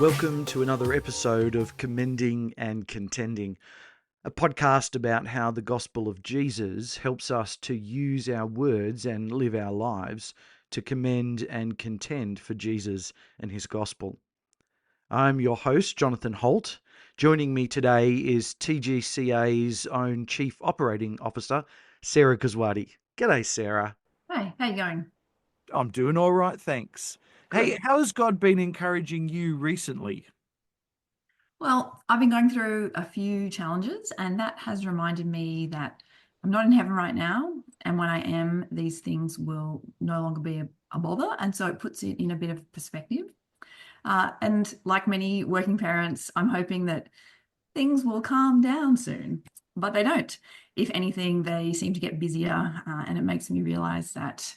Welcome to another episode of Commending and Contending, a podcast about how the gospel of Jesus helps us to use our words and live our lives to commend and contend for Jesus and his gospel. I'm your host, Jonathan Holt. Joining me today is TGCA's own Chief Operating Officer, Sarah Kuswadi. G'day, Sarah. Hey, how you going? I'm doing all right, thanks. Hey, Good. how has God been encouraging you recently? Well, I've been going through a few challenges, and that has reminded me that I'm not in heaven right now. And when I am, these things will no longer be a bother. And so it puts it in a bit of perspective. And like many working parents, I'm hoping that things will calm down soon, but they don't. If anything, they seem to get busier, and it makes me realize that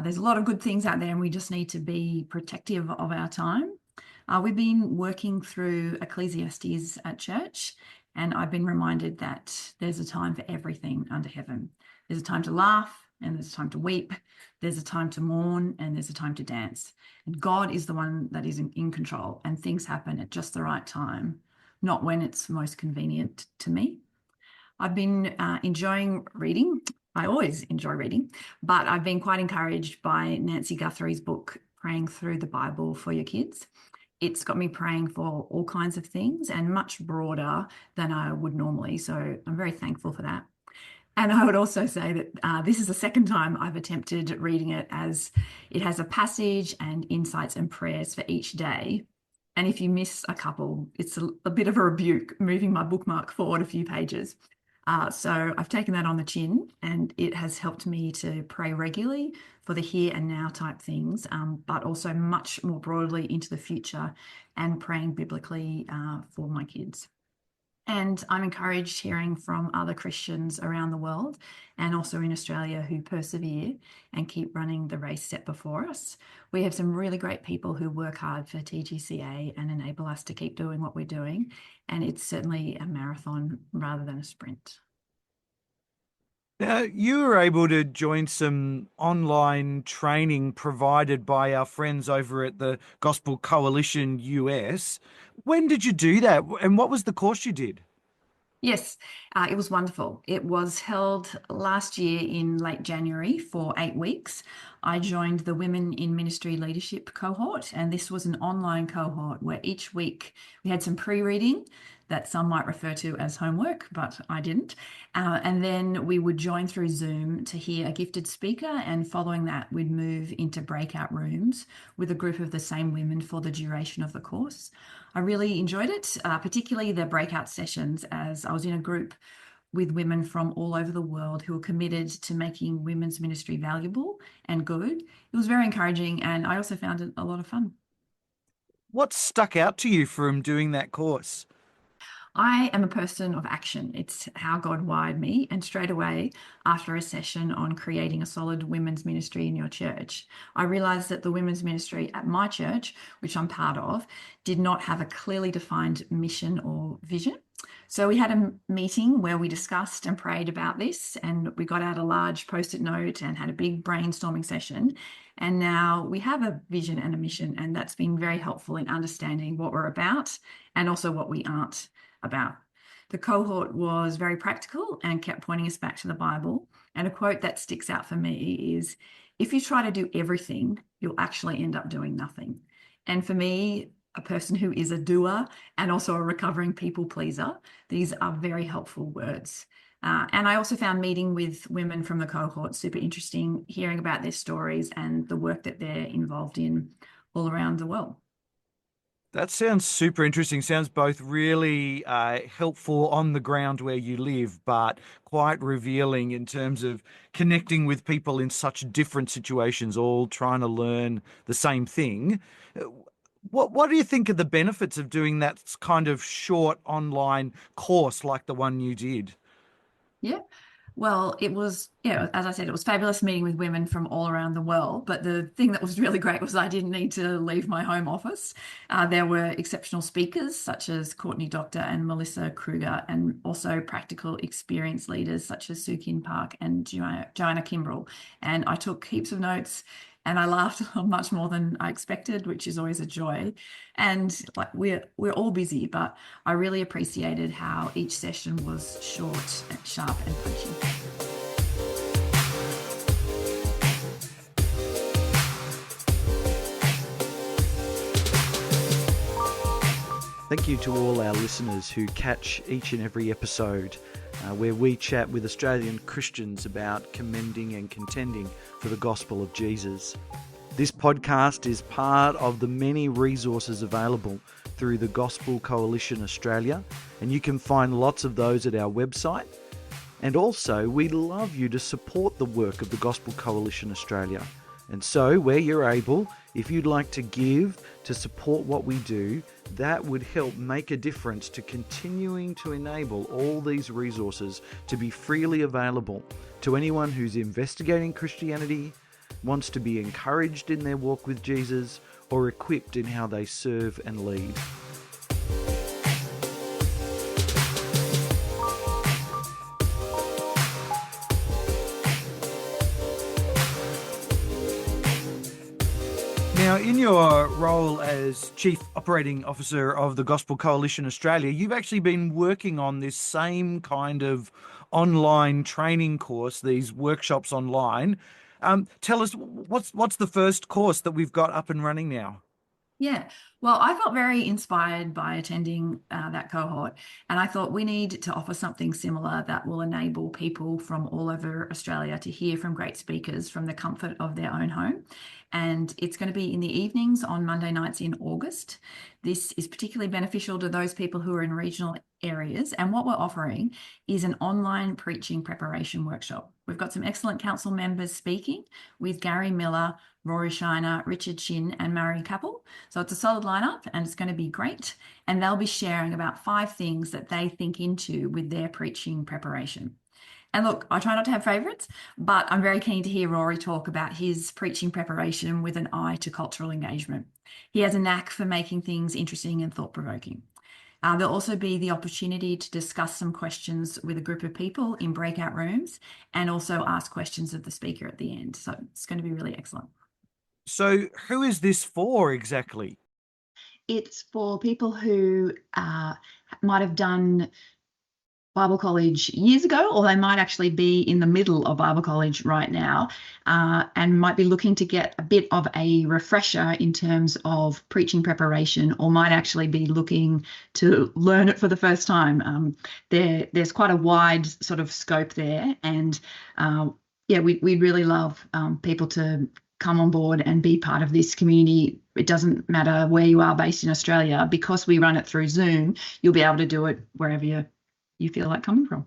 there's a lot of good things out there, and we just need to be protective of our time. We've been working through Ecclesiastes at church, and I've been reminded that there's a time for everything under heaven. There's a time to laugh, and there's a time to weep. There's a time to mourn, and there's a time to dance. And God is the one that is in control, and things happen at just the right time, not when it's most convenient to me. I've been enjoying reading. I always enjoy reading, but I've been quite encouraged by Nancy Guthrie's book, Praying Through the Bible for Your Kids. It's got me praying for all kinds of things and much broader than I would normally. So I'm very thankful for that. And I would also say that this is the second time I've attempted reading it, as it has a passage and insights and prayers for each day. And if you miss a couple, it's a bit of a rebuke, moving my bookmark forward a few pages. So I've taken that on the chin, and it has helped me to pray regularly for the here and now type things, but also much more broadly into the future and praying biblically for my kids. And I'm encouraged hearing from other Christians around the world and also in Australia who persevere and keep running the race set before us. We have some really great people who work hard for TGCA and enable us to keep doing what we're doing. And it's certainly a marathon rather than a sprint. Now, you were able to join some online training provided by our friends over at the Gospel Coalition US. When did you do that? And what was the course you did? Yes, it was wonderful. It was held last year in late January for 8 weeks. I joined the Women in Ministry Leadership cohort, and this was an online cohort where each week we had some pre-reading that some might refer to as homework, but I didn't. And then we would join through Zoom to hear a gifted speaker, and following that, we'd move into breakout rooms with a group of the same women for the duration of the course. I really enjoyed it, particularly the breakout sessions, as I was in a group with women from all over the world who are committed to making women's ministry valuable and good. It was very encouraging, and I also found it a lot of fun. What stuck out to you from doing that course? I am a person of action. It's how God wired me. And straight away, after a session on creating a solid women's ministry in your church, I realized that the women's ministry at my church, which I'm part of, did not have a clearly defined mission or vision. So we had a meeting where we discussed and prayed about this, and we got out a large post-it note and had a big brainstorming session. And now we have a vision and a mission, and that's been very helpful in understanding what we're about and also what we aren't about. The cohort was very practical and kept pointing us back to the Bible. And a quote that sticks out for me is, if you try to do everything, you'll actually end up doing nothing. And for me, a person who is a doer and also a recovering people pleaser, these are very helpful words. And I also found meeting with women from the cohort super interesting, hearing about their stories and the work that they're involved in all around the world. That sounds super interesting. Sounds both really helpful on the ground where you live, but quite revealing in terms of connecting with people in such different situations, all trying to learn the same thing. What do you think are the benefits of doing that kind of short online course like the one you did? Yeah. Well, it was, as I said, it was fabulous meeting with women from all around the world. But the thing that was really great was I didn't need to leave my home office. There were exceptional speakers such as Courtney Doctor and Melissa Kruger, and also practical experience leaders such as Sue Kin Park and Joanna Kimbrell. And I took heaps of notes and I laughed much more than I expected, which is always a joy. And like we're all busy, but I really appreciated how each session was short, and sharp, and punchy. Thank you to all our listeners who catch each and every episode where we chat with Australian Christians about commending and contending for the gospel of Jesus. This podcast is part of the many resources available through the Gospel Coalition Australia, and you can find lots of those at our website. And also, we'd love you to support the work of the Gospel Coalition Australia. And so, where you're able, if you'd like to give to support what we do, that would help make a difference to continuing to enable all these resources to be freely available to anyone who's investigating Christianity, wants to be encouraged in their walk with Jesus, or equipped in how they serve and lead. Now, in your role as Chief Operating Officer of the Gospel Coalition Australia, you've actually been working on this same kind of online training course, these workshops online. Tell us, what's the first course that we've got up and running now? Yeah, well, I felt very inspired by attending that cohort, and I thought we need to offer something similar that will enable people from all over Australia to hear from great speakers from the comfort of their own home. And it's going to be in the evenings on Monday nights in August. This is particularly beneficial to those people who are in regional areas. And what we're offering is an online preaching preparation workshop. We've got some excellent council members speaking with Gary Miller, Rory Shiner, Richard Shin, and Murray Capel. So it's a solid lineup and it's going to be great. And they'll be sharing about 5 things that they think into with their preaching preparation. And look, I try not to have favourites, but I'm very keen to hear Rory talk about his preaching preparation with an eye to cultural engagement. He has a knack for making things interesting and thought-provoking. There'll also be the opportunity to discuss some questions with a group of people in breakout rooms and also ask questions of the speaker at the end. So it's going to be really excellent. So who is this for exactly? It's for people who might have done Bible college years ago, or they might actually be in the middle of Bible college right now and might be looking to get a bit of a refresher in terms of preaching preparation, or might actually be looking to learn it for the first time. There's quite a wide sort of scope there, and we'd really love people to come on board and be part of this community. It doesn't matter where you are based in Australia, because we run it through Zoom. You'll be able to do it wherever you feel like coming from.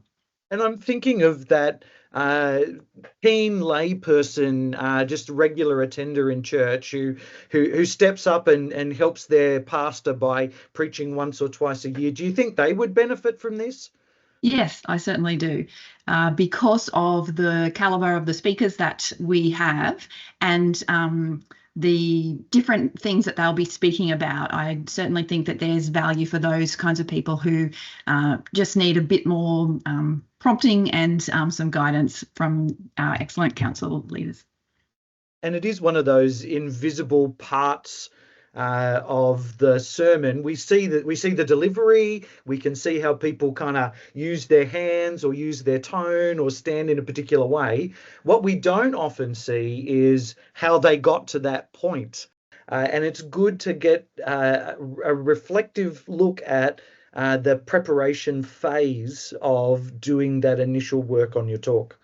And I'm thinking of that keen layperson, just a regular attender in church who steps up and helps their pastor by preaching once or twice a year. Do you think they would benefit from this? Yes, I certainly do. Because of the caliber of the speakers that we have and the different things that they'll be speaking about, I certainly think that there's value for those kinds of people who just need a bit more prompting and some guidance from our excellent council leaders. And it is one of those invisible parts of the sermon. We see the delivery. We can see how people kind of use their hands or use their tone or stand in a particular way. What we don't often see is how they got to that point. And it's good to get a reflective look at the preparation phase of doing that initial work on your talk.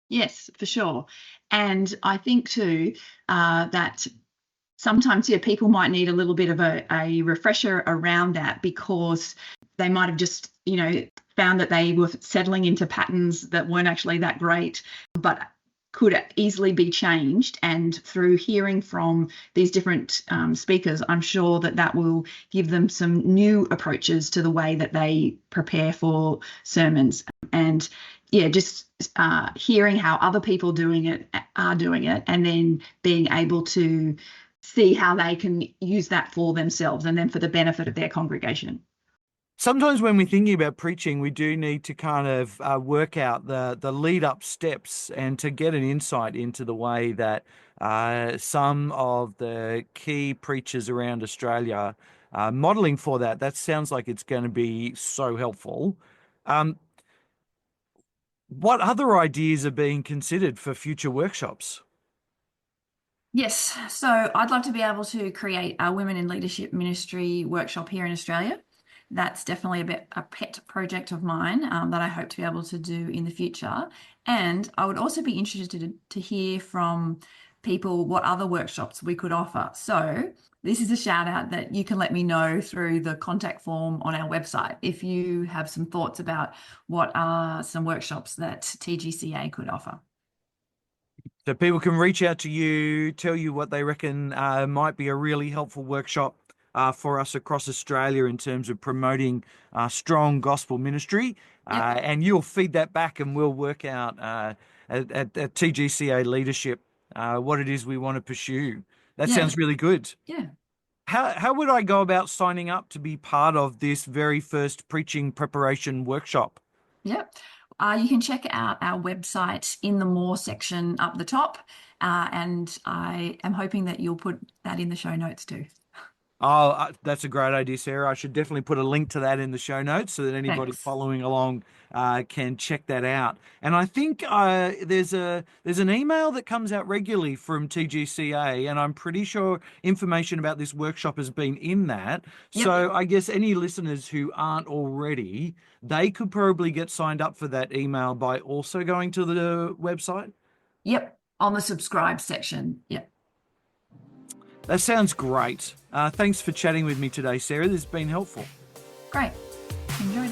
Yes, for sure. And I think too that sometimes, people might need a little bit of a refresher around that, because they might have just, found that they were settling into patterns that weren't actually that great, but could easily be changed. And through hearing from these different speakers, I'm sure that will give them some new approaches to the way that they prepare for sermons. And just hearing how other people are doing it, and then being able to see how they can use that for themselves and then for the benefit of their congregation. Sometimes when we're thinking about preaching, we do need to kind of work out the lead up steps and to get an insight into the way that some of the key preachers around Australia modeling for that. That sounds like it's going to be so helpful. Um, what other ideas are being considered for future workshops? Yes, so I'd love to be able to create a women in leadership ministry workshop here in Australia. That's definitely a pet project of mine that I hope to be able to do in the future. And I would also be interested to hear from people what other workshops we could offer. So this is a shout out that you can let me know through the contact form on our website if you have some thoughts about what are some workshops that TGCA could offer. So people can reach out to you, tell you what they reckon might be a really helpful workshop for us across Australia in terms of promoting strong gospel ministry. Yep, And you'll feed that back and we'll work out at TGCA leadership what it is we want to pursue. That yeah, sounds really good. yeah. How would I go about signing up to be part of this very first preaching preparation workshop? Yep. You can check out our website in the More section up the top. And I am hoping that you'll put that in the show notes too. Oh, that's a great idea, Sarah. I should definitely put a link to that in the show notes so that anybody Thanks. following along can check that out. And I think there's an email that comes out regularly from TGCA, and I'm pretty sure information about this workshop has been in that. Yep. So I guess any listeners who aren't already, they could probably get signed up for that email by also going to the website. Yep. On the subscribe section. Yep. That sounds great. Thanks for chatting with me today, Sarah. This has been helpful. Great. Enjoy.